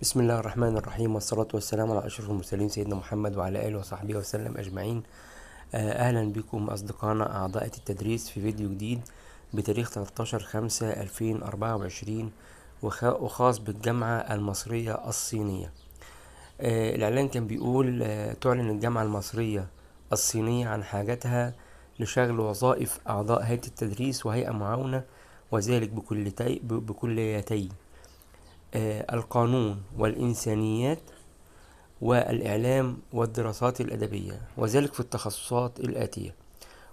بسم الله الرحمن الرحيم، والصلاة والسلام على أشرف المرسلين سيدنا محمد وعلى آله وصحبه وسلم أجمعين. أهلا بكم أصدقائنا أعضاء التدريس في فيديو جديد بتاريخ 13/5/2024 وخاص بالجامعة المصرية الصينية. الإعلان كان بيقول تعلن الجامعة المصرية الصينية عن حاجتها لشغل وظائف أعضاء هيئة التدريس وهيئة معاونة، وذلك بكليتي القانون والإنسانيات والإعلام والدراسات الأدبية، وذلك في التخصصات الآتية: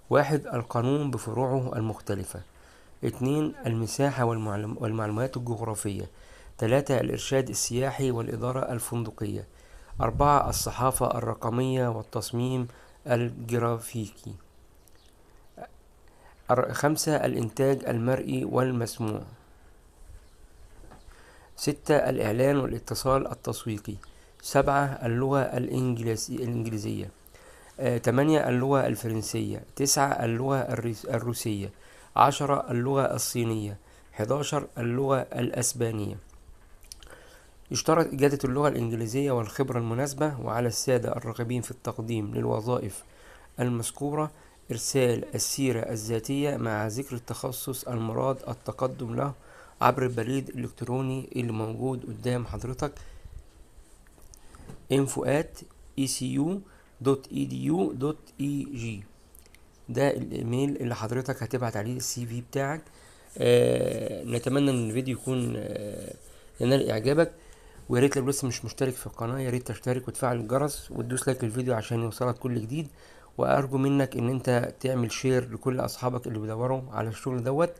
1. القانون بفروعه المختلفة. 2. المساحة والمعلومات الجغرافية. 3. الإرشاد السياحي والإدارة الفندقية. 4. الصحافة الرقمية والتصميم الجرافيكي. 5. الإنتاج المرئي والمسموع. 6. الإعلان والاتصال التسويقي. 7. اللغة الإنجليزية. 8. اللغة الفرنسية. 9. اللغة الروسية. 10. اللغة الصينية. 11. اللغة الأسبانية. يشترط إجادة اللغة الإنجليزية والخبرة المناسبة، وعلى السادة الراغبين في التقديم للوظائف المذكورة إرسال السيرة الذاتية مع ذكر التخصص المراد التقدم له عبر البريد الإلكتروني اللي موجود قدام حضرتك: info@ecu.edu.eg. ده الإيميل اللي حضرتك هتبعت عليه السي في بتاعك. نتمنى ان الفيديو يكون ينال إعجابك، ويا ريت لو لسه مش مشترك في القناة يا ريت تشترك وتفعل الجرس وتدوس لايك للفيديو عشان يوصلك كل جديد. وأرجو منك إن أنت تعمل شير لكل أصحابك اللي بيدوروا على الشغل دوت.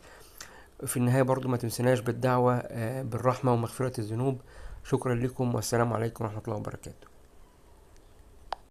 في النهاية برضو ما تنسناش بالدعوة بالرحمة ومغفرة الذنوب. شكرا لكم، والسلام عليكم ورحمة الله وبركاته.